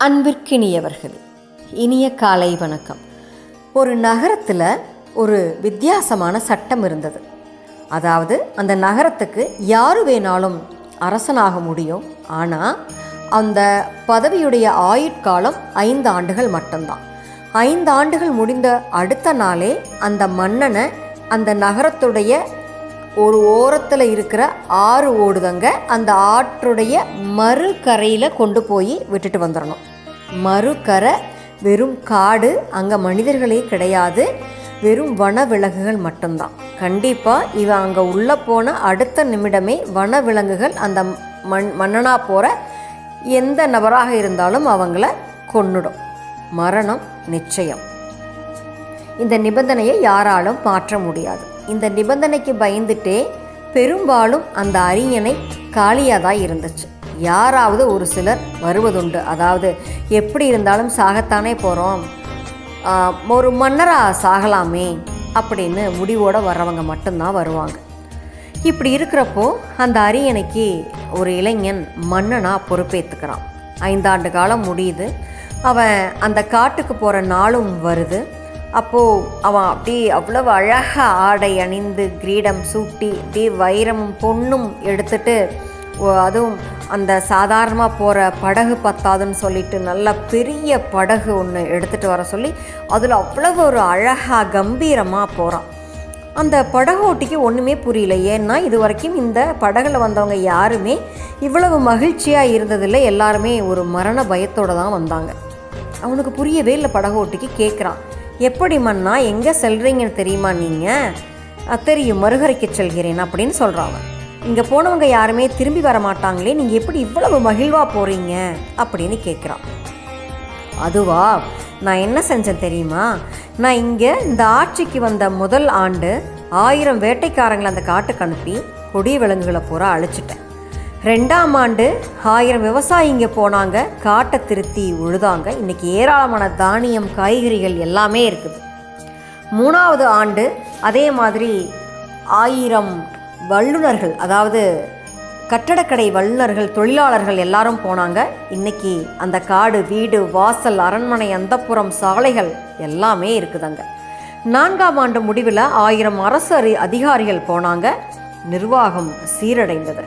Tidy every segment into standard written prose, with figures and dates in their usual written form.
அன்பிற்கினியவர்களே, இனிய காலை வணக்கம். ஒரு நகரத்தில் ஒரு வித்தியாசமான சட்டம் இருந்தது. அதாவது அந்த நகரத்துக்கு யார் வேணாலும் அரசனாக முடியும். ஆனால் அந்த பதவியுடைய ஆயுட்காலம் 5 ஆண்டுகள் மட்டும்தான். 5 ஆண்டுகள் முடிந்த அடுத்த நாளே அந்த மன்னனை அந்த நகரத்துடைய ஒரு ஓரத்தில் இருக்கிற ஆறு ஓடுதங்க, அந்த ஆற்றுடைய மறுகரையில் கொண்டு போய் விட்டுட்டு வந்துடணும். மறுகரை வெறும் காடு, அங்கே மனிதர்களே கிடையாது, வெறும் வனவிலங்குகள் மட்டும்தான். கண்டிப்பாக இவன் அங்கே உள்ளே போன அடுத்த நிமிடமே வனவிலங்குகள் அந்த மன்னனாக போகிற எந்த நபராக இருந்தாலும் அவங்கள கொன்னுடும். மரணம் நிச்சயம். இந்த நிபந்தனையை யாராலும் மாற்ற முடியாது. இந்த நிபந்தனைக்கு பயந்துட்டே பெரும்பாலும் அந்த அறிஞனை காலியாக தான் இருந்துச்சு. யாராவது ஒரு சிலர் வருவதுண்டு. அதாவது எப்படி இருந்தாலும் சாகத்தானே போகிறோம், ஒரு மன்னராக சாகலாமே அப்படின்னு முடிவோடு வர்றவங்க மட்டும்தான் வருவாங்க. இப்படி இருக்கிறப்போ அந்த அரியணைக்கு ஒரு இளைஞன் மன்னனாக பொறுப்பேற்றுக்கிறான். 5 ஆண்டு காலம் முடியுது. அவன் அந்த காட்டுக்கு போகிற நாளும் வருது. அப்போது அவன் அவ்வளவு அழகாக ஆடை அணிந்து கிரீடம் சூட்டி வைரமும் பொண்ணும் எடுத்துட்டு, அதுவும் அந்த சாதாரணமாக போகிற படகு பத்தாதுன்னு சொல்லிட்டு நல்ல பெரிய படகு ஒன்று எடுத்துகிட்டு வர சொல்லி அதில் அவ்வளவு ஒரு அழகாக கம்பீரமாக போகிறான். அந்த படகோட்டிக்கு ஒன்றுமே புரியல. ஏன்னா இது வரைக்கும் இந்த படகுல வந்தவங்க யாருமே இவ்வளவு மகிழ்ச்சியாக இருந்ததில்லை. எல்லாருமே ஒரு மரண பயத்தோடு தான் வந்தாங்க. அவனுக்கு புரியவே இல்லை. படகோட்டிக்கு கேட்குறான், எப்படி மன்னா, எங்கே செல்கிறீங்கன்னு தெரியுமா? நீங்கள் தெரியும், மறுகரைக்கு செல்கிறேன் அப்படின்னு சொல்கிறாங்க. இங்கே போனவங்க யாருமே திரும்பி வர மாட்டாங்களே, நீங்கள் எப்படி இவ்வளவு மகிழ்வாக போகிறீங்க அப்படின்னு கேட்குறான். அதுவா, நான் என்ன செஞ்சேன் தெரியுமா? நான் இங்கே இந்த ஆட்சிக்கு வந்த முதல் ஆண்டு 1000 வேட்டைக்காரங்களை அந்த காட்டுக்கு அனுப்பி கொடிய விலங்குகளை பூரா அழிச்சிட்டேன். 2ஆம் ஆண்டு 1000 விவசாயிங்க போனாங்க, காட்டை திருத்தி உழுதாங்க. இன்றைக்கி ஏராளமான தானியம் காய்கறிகள் எல்லாமே இருக்குது. 3ஆவது ஆண்டு அதே மாதிரி 1000 வல்லுநர்கள், அதாவது கட்டடக்கடை வல்லுநர்கள், தொழிலாளர்கள் எல்லாரும் போனாங்க. இன்றைக்கி அந்த காடு, வீடு, வாசல், அரண்மனை, அந்தப்புறம், சாலைகள் எல்லாமே இருக்குதுங்க. 4ஆம் ஆண்டு முடிவில் 1000 அரசு அதிகாரிகள் போனாங்க. நிர்வாகம் சீரடைந்தது.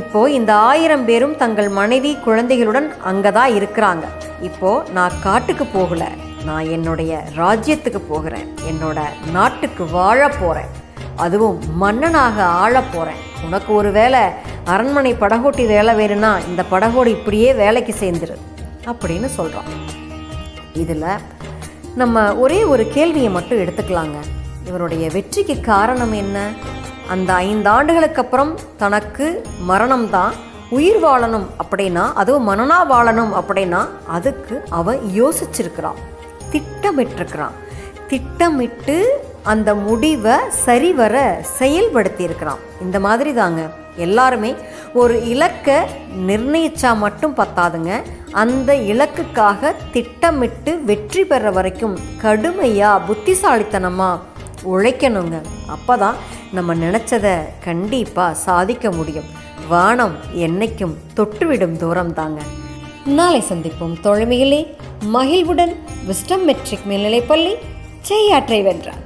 இப்போது இந்த 1000 பேரும் தங்கள் மனைவி குழந்தைகளுடன் அங்கே தான் இருக்கிறாங்க. இப்போது நான் காட்டுக்கு போகலை, நான் என்னுடைய ராஜ்யத்துக்கு போகிறேன், என்னோட நாட்டுக்கு வாழ போகிறேன், அதுவும் மன்னனாக ஆள போகிறேன். உனக்கு ஒரு வேலை அரண்மனை படகோட்டி வேலை வேணும்னா இந்த படகோடு இப்படியே வேலைக்கு சேர்ந்துரு அப்படின்னு சொல்கிறான். இதில் நம்ம ஒரே ஒரு கேள்வியை மட்டும் எடுத்துக்கலாங்க. இவருடைய வெற்றிக்கு காரணம் என்ன? அந்த 5 ஆண்டுகளுக்கு அப்புறம் தனக்கு மரணம் தான், உயிர் வாழணும் அப்படின்னா, அதுவும் மனனா வாழணும் அப்படின்னா அதுக்கு அவன் யோசிச்சிருக்கிறான், திட்டமிட்டிருக்கிறான். திட்டமிட்டு அந்த முடிவை சரிவர செயல்படுத்தி இருக்கிறான். இந்த மாதிரி தாங்க எல்லாருமே ஒரு இலக்கை நிர்ணயிச்சா மட்டும் பத்தாதுங்க. அந்த இலக்குக்காக திட்டமிட்டு வெற்றி பெற வரைக்கும் கடுமையாக புத்திசாலித்தனமாக உழைக்கணுங்க. அப்போ தான் நம்ம நினச்சதை கண்டிப்பாக சாதிக்க முடியும். வானம் என்னைக்கும் தொட்டுவிடும் தூரம் தாங்க. நாளை சந்திப்போம் தோழமைகளே. மகிழ்வுடன் விஸ்டம் மெட்ரிக் மேல்நிலைப்பள்ளி, செய்யாற்றை வென்றார்.